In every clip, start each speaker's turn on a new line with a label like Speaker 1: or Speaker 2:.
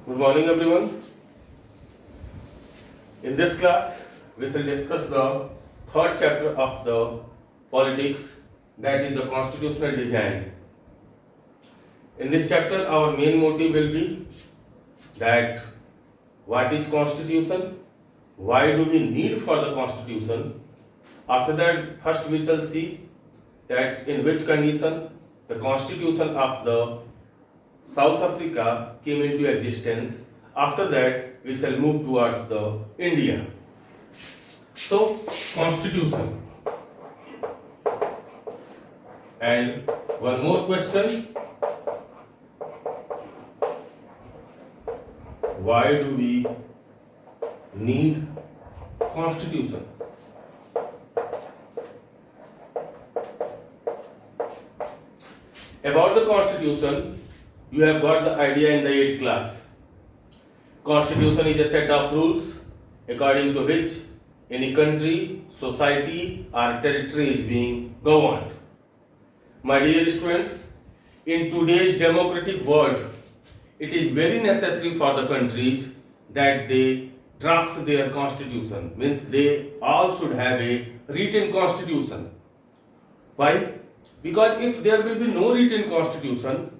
Speaker 1: Good morning, everyone. In this class, we shall discuss the third chapter of the politics, that is the constitutional design. In this chapter, our main motive will be that what is constitution, why do we need for the constitution. After that, first we shall see that in which condition the constitution of the South Africa came into existence. After that, we shall move towards the India. So, constitution. And one more question. Why do we need constitution? About the constitution, you have got the idea in the 8th class. Constitution is a set of rules according to which any country, society or territory is being governed. My dear students, in today's democratic world, it is very necessary for the countries that they draft their constitution. Means they all should have a written constitution. Why? Because if there will be no written constitution,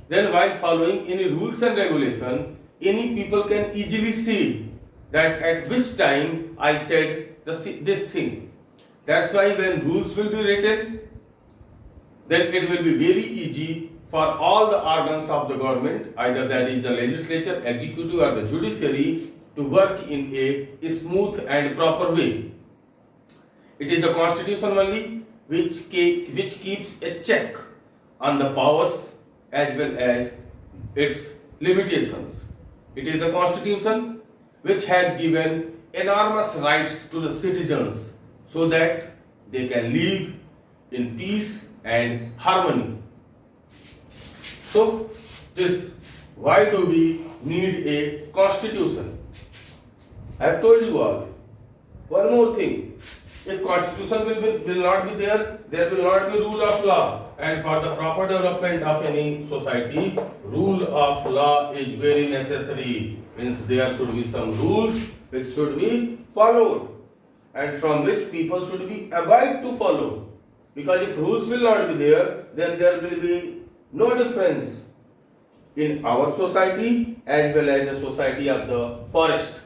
Speaker 1: then while following any rules and regulation, any people can easily see that at which time I said this thing. That's why when rules will be written, then it will be very easy for all the organs of the government, either that is the legislature, executive or the judiciary, to work in a smooth and proper way. It is the constitution only which keeps a check on the powers as well as its limitations. It is the constitution which has given enormous rights to the citizens so that they can live in peace and harmony. So, why do we need a constitution? I have told you all. One more thing. If constitution will not be there will not be rule of law. And for the proper development of any society, rule of law is very necessary. Means there should be some rules which should be followed and from which people should be obliged to follow. Because if rules will not be there, then there will be no difference in our society as well as the society of the forest.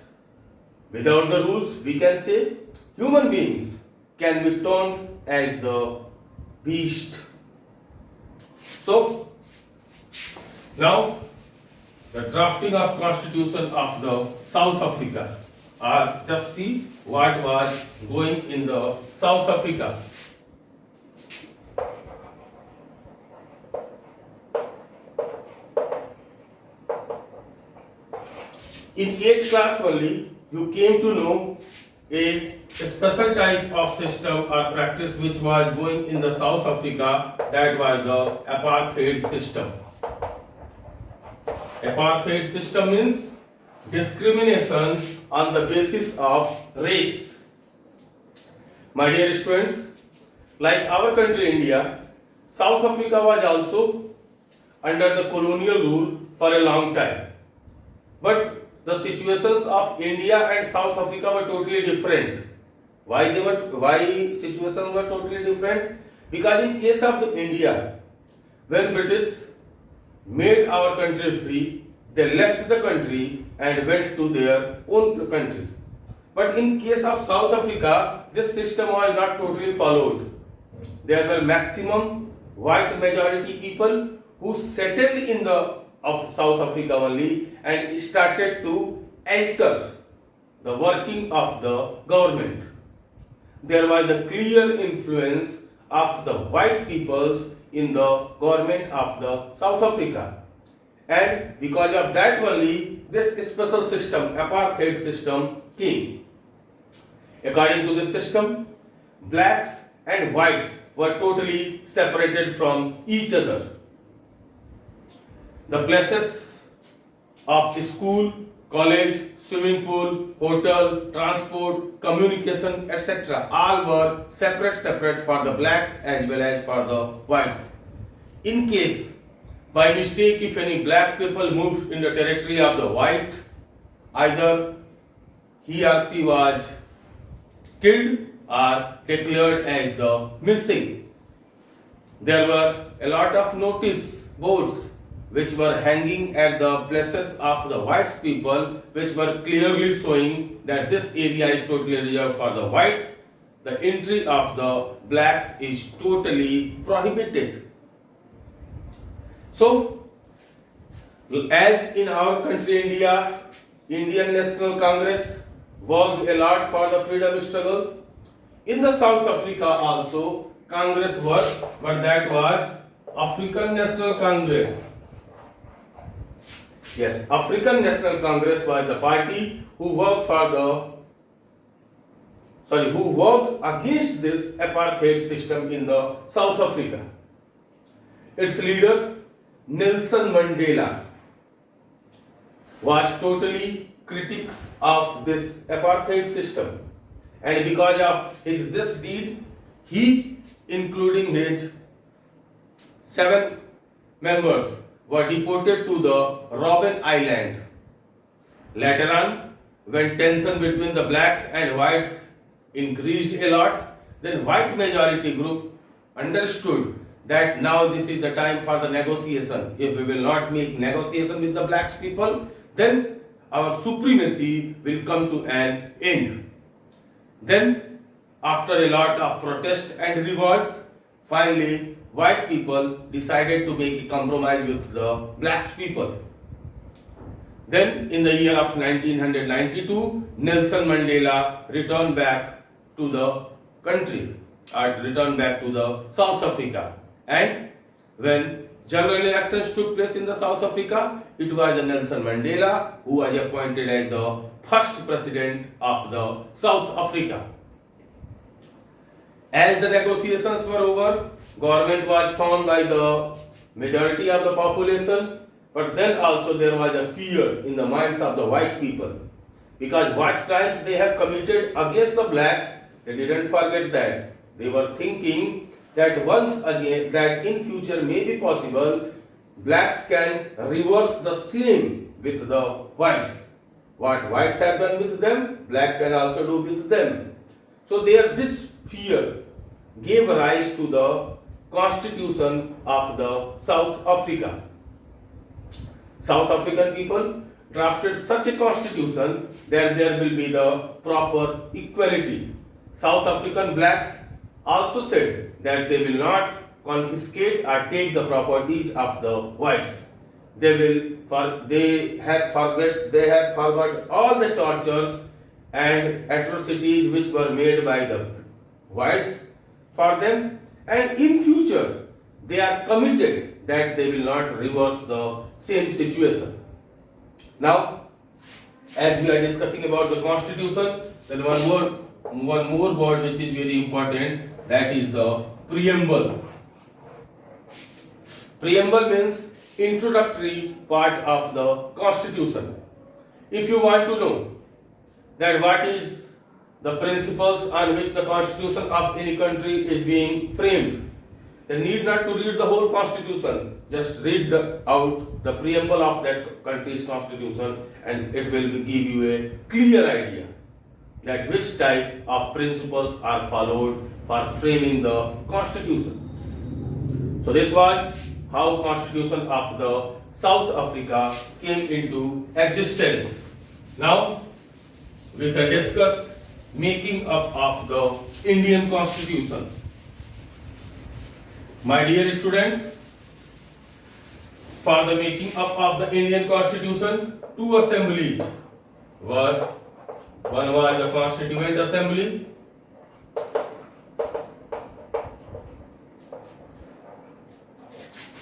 Speaker 1: Without the rules, we can say human beings can be termed as the beast. So, now the drafting of constitution of the South Africa. Just see what was going in the South Africa. In 8th class only, you came to know a special type of system or practice which was going in the South Africa, that was the apartheid system. Apartheid system means discrimination on the basis of race. My dear students, like our country India, South Africa was also under the colonial rule for a long time. But the situations of India and South Africa were totally different. Why situations were totally different? Because in case of the India, when British made our country free, they left the country and went to their own country. But in case of South Africa, this system was not totally followed. There were maximum white majority people who settled in the of South Africa only and started to alter the working of the government. There was a clear influence of the white peoples in the government of the South Africa. And because of that only, this special system, apartheid system, came. According to this system, blacks and whites were totally separated from each other. The places of school, college, swimming pool, hotel, transport, communication, etc. all were separate for the blacks as well as for the whites. In case By mistake, if any black people moved in the territory of the white, either he or she was killed or declared as the missing. There were a lot of notice boards which were hanging at the places of the white people, which were clearly showing that this area is totally reserved for the whites. The entry of the blacks is totally prohibited. So, as in our country India, Indian National Congress worked a lot for the freedom struggle. In the South Africa also, Congress worked, but that was African National Congress. Yes, African National Congress was the party who worked against this apartheid system in the South Africa. Its leader, Nelson Mandela, was totally critics of this apartheid system, and because of this deed, he, including his 7 members, were deported to the Robben Island. Later on, when tension between the blacks and whites increased a lot, then white majority group understood that now this is the time for the negotiation. If we will not make negotiation with the blacks people, then our supremacy will come to an end. Then, after a lot of protest and revolts, finally white people decided to make a compromise with the blacks people. Then, in the year of 1992, Nelson Mandela returned back to the country, or returned back to the South Africa. And when general elections took place in the South Africa, it was Nelson Mandela who was appointed as the first president of the South Africa. As the negotiations were over, government was formed by the majority of the population, but then also there was a fear in the minds of the white people, because what crimes they have committed against the blacks, they didn't forget that. They were thinking that once again, that in future may be possible, blacks can reverse the same with the whites. What whites have done with them, black can also do with them. So this fear gave rise to the Constitution of the South Africa. South African people drafted such a constitution that there will be the proper equality. South African blacks also said that they will not confiscate or take the properties of the whites. They have forgot all the tortures and atrocities which were made by the whites for them, and in future they are committed that they will not reverse the same situation. Now, as we are discussing about the constitution, then one more word which is very important, that is the preamble. Preamble means introductory part of the constitution. If you want to know that what is the principles on which the constitution of any country is being framed, then need not to read the whole constitution. Just read out the preamble of that country's constitution, and it will give you a clear idea that which type of principles are followed for framing the constitution. So this was how Constitution of the South Africa came into existence. Now we shall discuss making up of the Indian Constitution. My dear students, for the making up of the Indian Constitution, 2 assemblies were. One was the Constituent Assembly,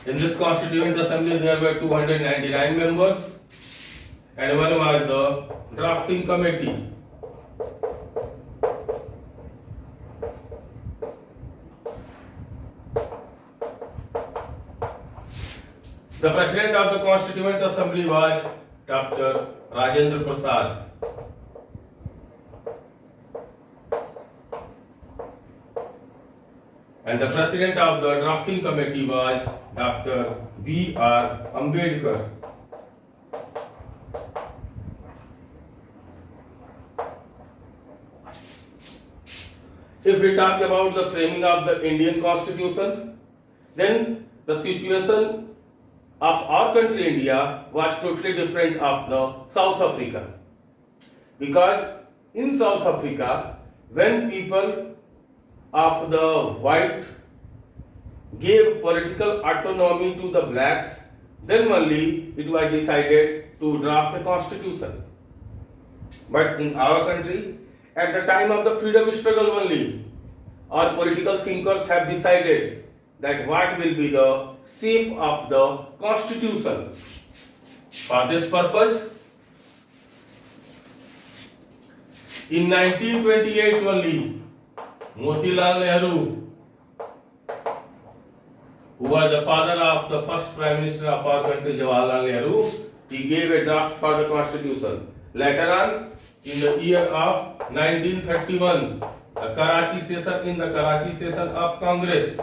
Speaker 1: in this Constituent Assembly there were 299 members, and one was the Drafting Committee. The President of the Constituent Assembly was Dr. Rajendra Prasad. and the president of the drafting committee was Dr. B.R. Ambedkar. If we talk about the framing of the Indian Constitution, then the situation of our country India was totally different of the South Africa. Because in South Africa, when people of the white gave political autonomy to the blacks, then only it was decided to draft a constitution. But in our country, at the time of the freedom struggle only, our political thinkers have decided that what will be the shape of the constitution. For this purpose, in 1928 only, Motilal Nehru, who was the father of the first Prime Minister of our country, Jawaharlal Nehru, he gave a draft for the constitution. Later on, in the year of 1931, the Karachi session of Congress,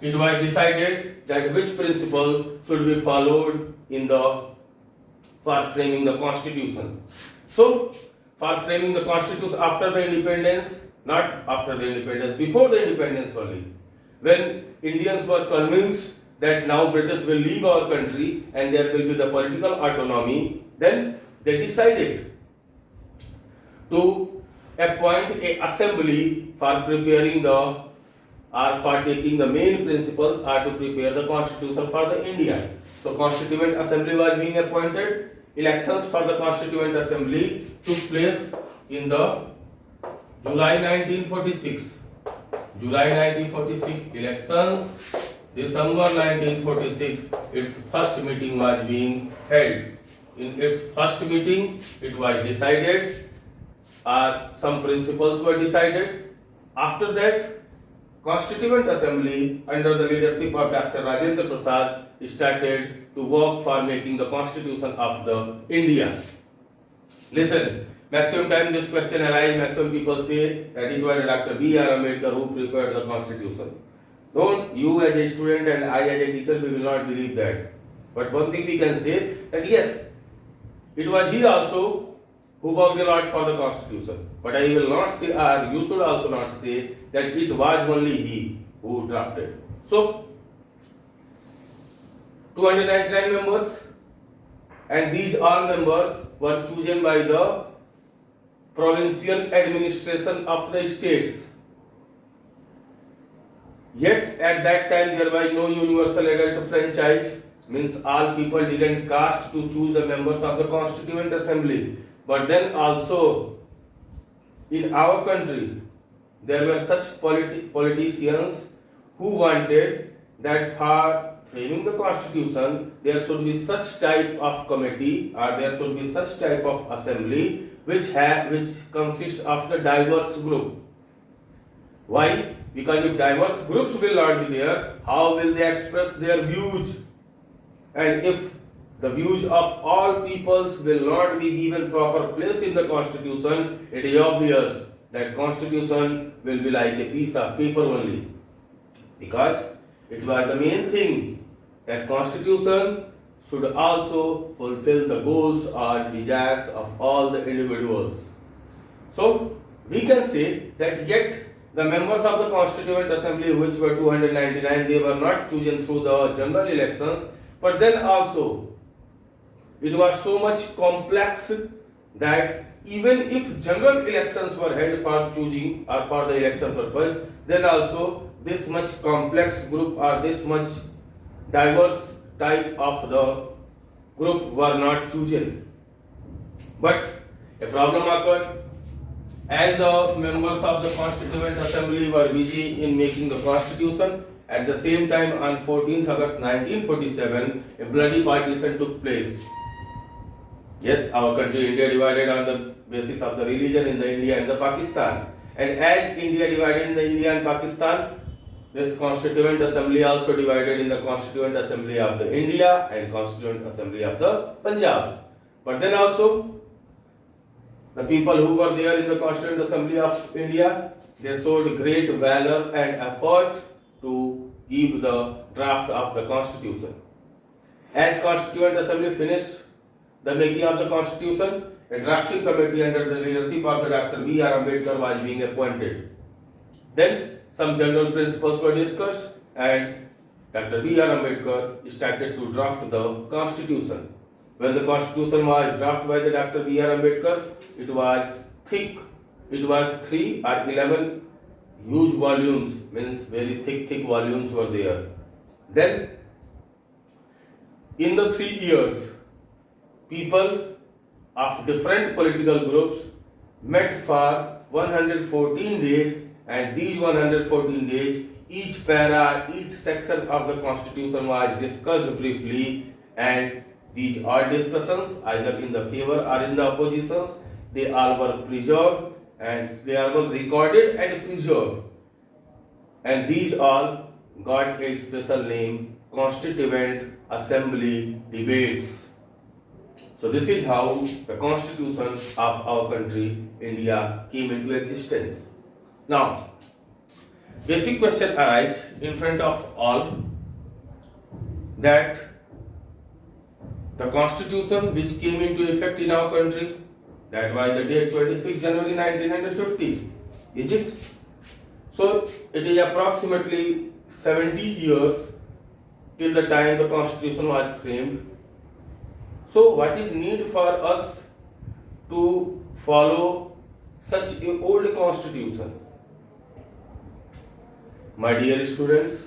Speaker 1: it was decided that which principle should be followed for framing the constitution. So, for framing the constitution after the independence, not after the independence, before the independence only, when Indians were convinced that now British will leave our country and there will be the political autonomy, then they decided to appoint a assembly for preparing for taking the main principles or to prepare the constitution for the India. So Constituent Assembly was being appointed. Elections for the Constituent Assembly took place in the July 1946. July 1946 elections. December 1946, its first meeting was being held. In its first meeting, it was decided, some principles were decided. After that, Constituent Assembly under the leadership of Dr. Rajendra Prasad started to work for making the constitution of the India. Listen, maximum time this question arises, maximum people say that it was Dr. B.R. Ambedkar who prepared the constitution. Don't you as a student and I as a teacher, we will not believe that. But one thing we can say that yes, it was he also who worked a lot for the constitution. But I will not say, or you should also not say that it was only he who drafted. So, 299 members, and these all members were chosen by the provincial administration of the states. Yet at that time there was no universal adult franchise, means all people didn't cast to choose the members of the Constituent Assembly. But then also in our country there were such politicians who wanted that for framing the constitution there should be such type of committee or there should be such type of assembly which consists of the diverse group. Why? Because if diverse groups will not be there, how will they express their views? And if the views of all peoples will not be given proper place in the constitution, it is obvious that constitution will be like a piece of paper only. Because it was the main thing that constitution should also fulfill the goals or desires of all the individuals. So we can say that yet the members of the Constituent Assembly, which were 299, they were not chosen through the general elections, but then also it was so much complex that even if general elections were held for choosing or for the election purpose, then also this much complex group or this much diverse type of the group were not chosen. But a problem occurred. As the members of the Constituent Assembly were busy in making the constitution, at the same time on 14th August 1947, a bloody partition took place. Yes, our country India divided on the basis of the religion in the India and the Pakistan. And as India divided in the India and Pakistan, this Constituent Assembly also divided in the Constituent Assembly of the India and Constituent Assembly of the Punjab. But then also, The people who were there in the Constituent Assembly of India, they showed great valor and effort to give the draft of the Constitution. As Constituent Assembly finished the making of the Constitution, a drafting committee under the leadership of the Dr. B.R. Ambedkar was being appointed. Then some general principles were discussed and Dr. B.R. Ambedkar started to draft the Constitution. When the Constitution was drafted by the Dr. B.R. Ambedkar, it was thick. It was 3 or 11 huge volumes, means very thick volumes were there. Then, in the 3 years, people of different political groups met for 114 days, and these 114 days, each para, each section of the Constitution was discussed briefly, and these all discussions, either in the favor or in the oppositions, they all were preserved and they all were recorded and preserved. And these all got a special name, Constituent Assembly Debates. So this is how the Constitution of our country, India, came into existence. Now, basic question arises in front of all that the Constitution which came into effect in our country, that was the date 26 January 1950, is it? So it is approximately 70 years till the time the Constitution was framed. So what is need for us to follow such an old Constitution? My dear students,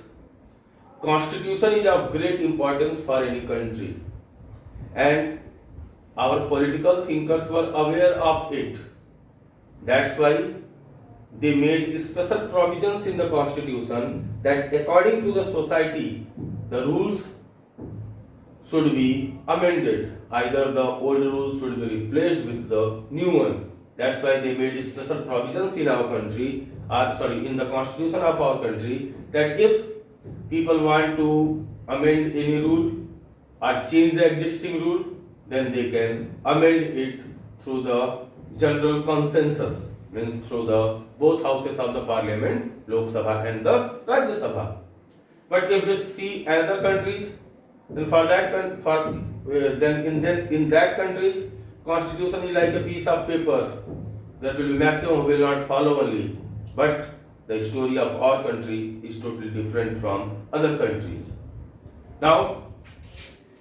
Speaker 1: Constitution is of great importance for any country, and our political thinkers were aware of it. That's why they made special provisions in the Constitution that according to the society, the rules should be amended. Either the old rules should be replaced with the new one. That's why they made special provisions in our country, in the Constitution of our country, that if people want to amend any rule or change the existing rule, then they can amend it through the general consensus, means through the both houses of the parliament, Lok Sabha and the Rajya Sabha. But if we see other countries, then in that countries, Constitution is like a piece of paper. There will be maximum who will not follow only. But the story of our country is totally different from other countries. Now,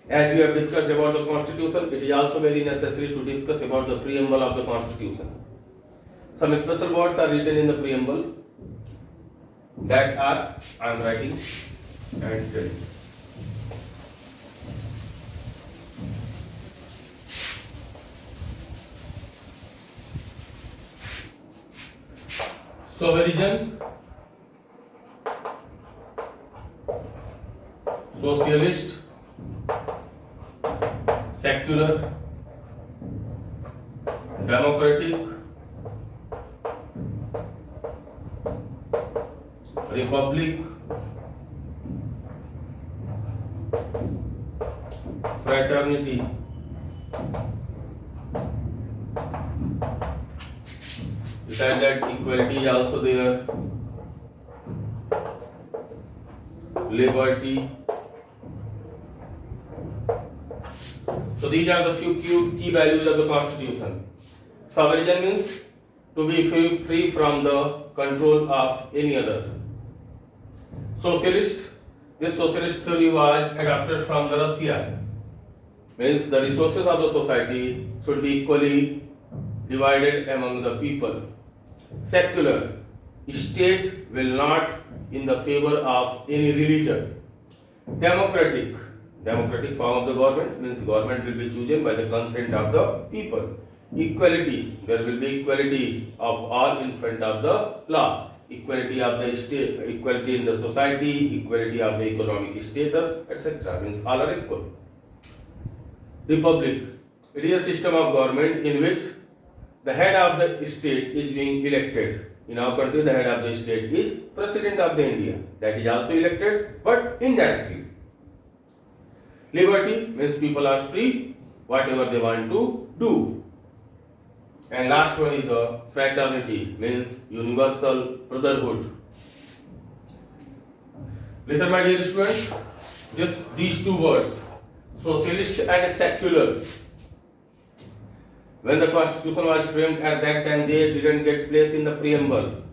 Speaker 1: as we have discussed about the Constitution, it is also very necessary to discuss about the preamble of the Constitution. Some special words are written in the preamble that are, I am writing and telling. Sovereign, socialist, secular, democratic, republic, fraternity, besides that equality is also there, liberty. So these are the few key values of the Constitution. Sovereign means to be free from the control of any other. Socialist, this socialist theory was adopted from the Russia. Means the resources of the society should be equally divided among the people. Secular, state will not in the favor of any religion. Democratic, democratic form of the government means government will be chosen by the consent of the people. Equality, there will be equality of all in front of the law. Equality of the state, equality in the society, equality of the economic status, etc. means all are equal. Republic, it is a system of government in which the head of the state is being elected. In our country, the head of the state is President of the India. That is also elected, but indirectly. Liberty means people are free, whatever they want to do. And last one is the fraternity, means universal brotherhood. Listen, my dear students, just these two words, socialist and secular. When the constitution was framed at that time, they didn't get place in the preamble.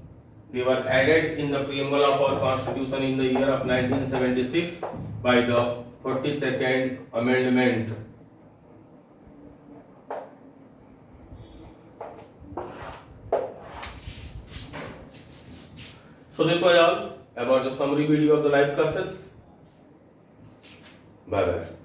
Speaker 1: They were added in the preamble of our constitution in the year of 1976 by the 42nd Amendment. So this was all about the summary video of the live classes. Bye bye.